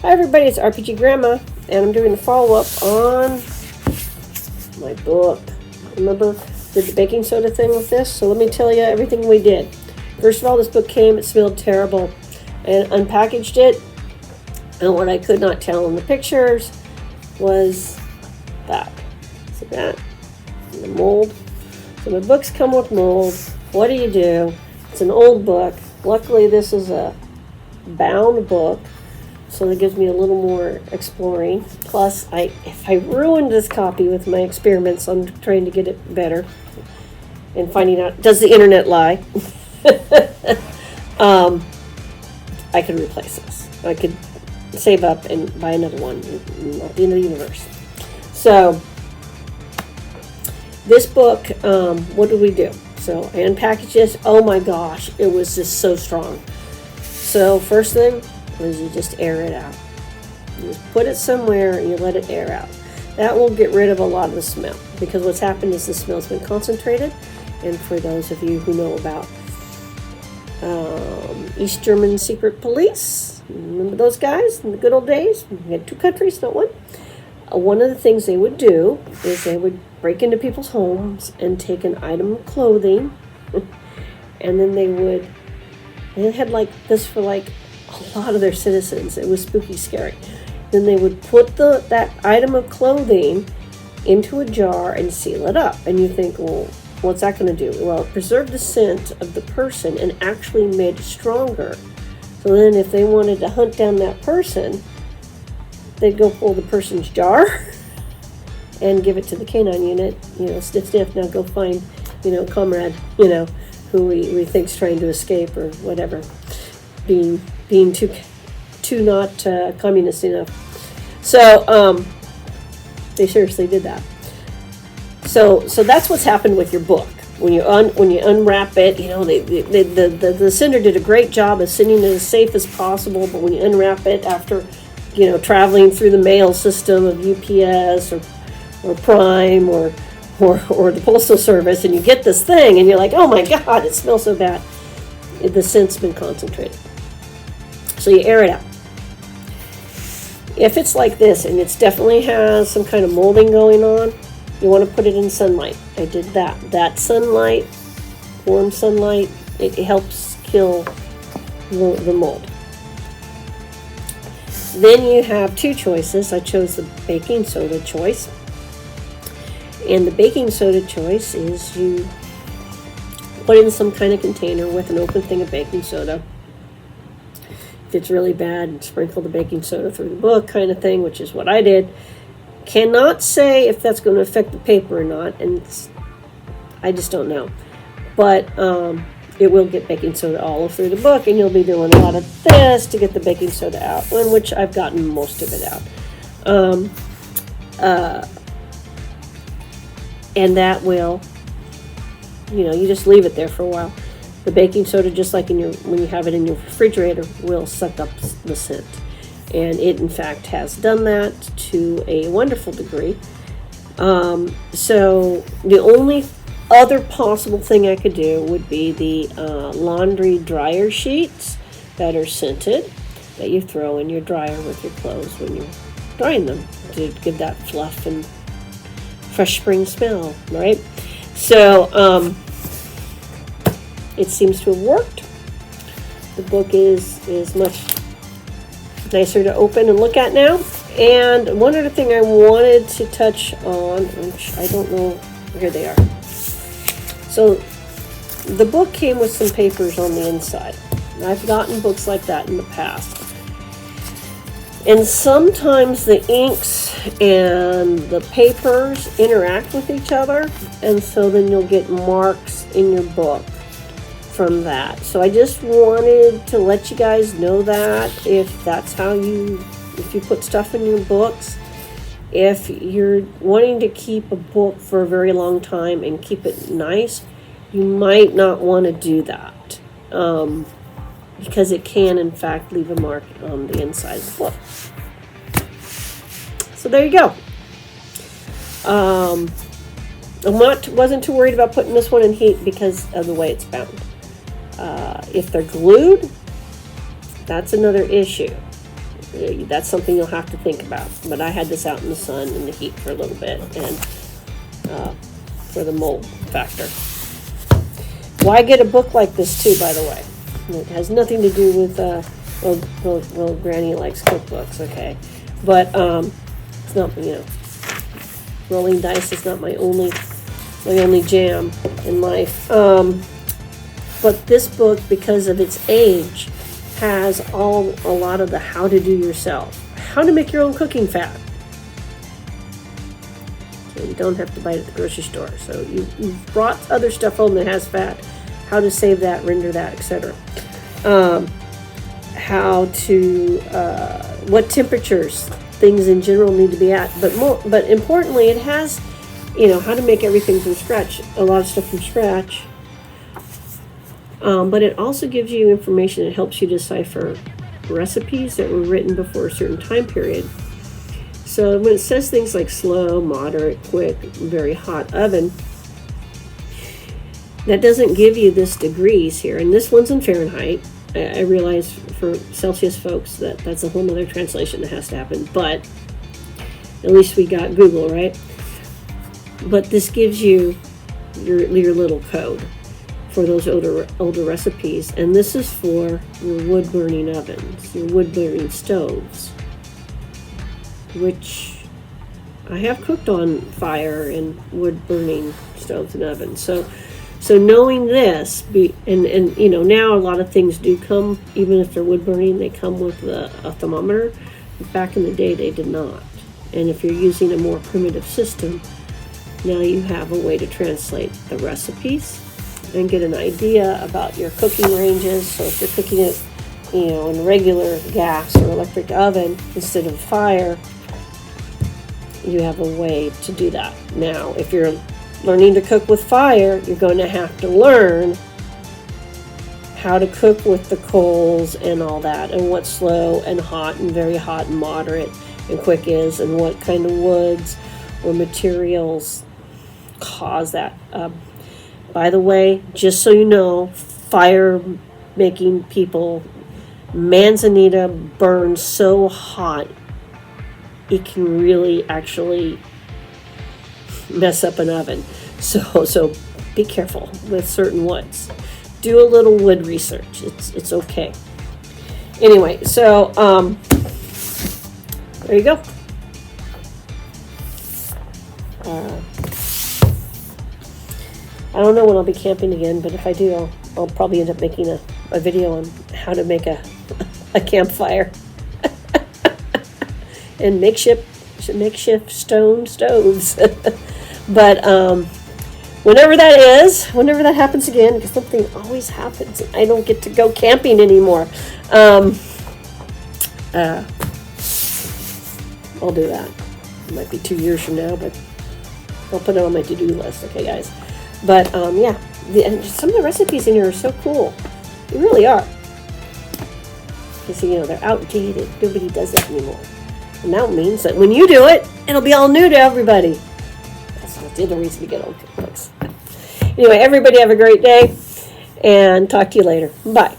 Hi everybody, it's RPG Grandma, and I'm doing a follow-up on my book. Remember, did the baking soda thing with this? So let me tell you everything we did. First of all, this book came, it smelled terrible, and unpackaged it, and what I could not tell in the pictures was that. See that? And the mold. So my books come with mold. What do? It's an old book. Luckily, this is a bound book. So that gives me a little more exploring. Plus, if I ruined this copy with my experiments on trying to get it better and finding out, does the internet lie? I could replace this. I could save up and buy another one. Not the end of the universe. So, this book, what did we do? So, I unpackaged this. Oh my gosh, it was just so strong. So, first thing is you just air it out. You just put it somewhere and you let it air out. That will get rid of a lot of the smell, because what's happened is the smell's been concentrated. And for those of you who know about East German secret police, remember those guys in the good old days? We had two countries, not one. One of the things they would do is they would break into people's homes and take an item of clothing, and then they had like this for like a lot of their citizens. It was spooky, scary. Then they would put that item of clothing into a jar and seal it up. And you think, well, what's that going to do? Well, it preserved the scent of the person and actually made it stronger. So then if they wanted to hunt down that person, they'd go pull the person's jar and give it to the canine unit. Sniff, sniff, now go find, comrade, who we think's trying to escape or whatever. Being too not communist enough. So they seriously did that. So that's what's happened with your book. When you unwrap it, the sender did a great job of sending it as safe as possible. But when you unwrap it after, traveling through the mail system of UPS or Prime or the Postal Service, and you get this thing, and you're like, oh my God, it smells so bad. The scent's been concentrated. So you air it out. If it's like this, and it definitely has some kind of molding going on, you want to put it in sunlight. I did that. That sunlight, warm sunlight, it helps kill the mold. Then you have two choices. I chose the baking soda choice. And the baking soda choice is you put it in some kind of container with an open thing of baking soda. If it's really bad, sprinkle the baking soda through the book kind of thing, which is what I did. Cannot say if that's going to affect the paper or not, and I just don't know. But it will get baking soda all through the book, and you'll be doing a lot of this to get the baking soda out, in which I've gotten most of it out. And that will, you just leave it there for a while. The baking soda, just like when you have it in your refrigerator, will suck up the scent. And it, in fact, has done that to a wonderful degree. So the only other possible thing I could do would be the laundry dryer sheets that are scented, that you throw in your dryer with your clothes when you're drying them, to give that fluff and fresh spring smell, right? So, it seems to have worked. The book is much nicer to open and look at now. And one other thing I wanted to touch on, which I don't know, here they are. So the book came with some papers on the inside. I've gotten books like that in the past. And sometimes the inks and the papers interact with each other, and so then you'll get marks in your book from that. So I just wanted to let you guys know that if that's how if you put stuff in your books, if you're wanting to keep a book for a very long time and keep it nice, you might not want to do that. Because it can, in fact, leave a mark on the inside of the book. So there you go. I wasn't too worried about putting this one in heat because of the way it's bound. If they're glued, that's another issue. That's something you'll have to think about. But I had this out in the sun in the heat for a little bit, and for the mold factor. Why get a book like this too, by the way? It has nothing to do with, well, Granny likes cookbooks, okay. But it's not, rolling dice is not my only jam in life. But this book, because of its age, has a lot of the how to do yourself. How to make your own cooking fat. So you don't have to buy it at the grocery store. So you've brought other stuff home that has fat. How to save that, render that, etc. How to, what temperatures things in general need to be at. But importantly, it has, how to make everything from scratch. A lot of stuff from scratch. But it also gives you information that helps you decipher recipes that were written before a certain time period. So when it says things like slow, moderate, quick, very hot oven, that doesn't give you this degrees here. And this one's in Fahrenheit. I realize for Celsius folks that's a whole other translation that has to happen. But at least we got Google, right? But this gives you your little code for those older recipes. And this is for your wood-burning ovens, your wood-burning stoves, which I have cooked on fire and wood-burning stoves and ovens. So knowing this, now a lot of things do come, even if they're wood burning, they come with a thermometer. Back in the day, they did not. And if you're using a more primitive system, now you have a way to translate the recipes and get an idea about your cooking ranges. So if you're cooking it, in regular gas or electric oven instead of fire, you have a way to do that. Now, if you're learning to cook with fire, you're going to have to learn how to cook with the coals and all that, and what slow and hot and very hot and moderate and quick is, and what kind of woods or materials cause that. By the way, just so you know, fire making people, manzanita burns so hot it can really actually mess up an oven. So be careful with certain woods. Do a little wood research. It's okay. Anyway, so there you go. I don't know when I'll be camping again, but if I do, I'll probably end up making a video on how to make a campfire and makeshift stone stoves. But whenever that happens again, because something always happens, I don't get to go camping anymore. I'll do that. It might be 2 years from now, but I'll put it on my to-do list. Okay, guys. But and some of the recipes in here are so cool. They really are. Because they're outdated. Nobody does that anymore. And that means that when you do it, it'll be all new to everybody. That's the other reason to get old cookbooks. Anyway, everybody have a great day, and talk to you later. Bye.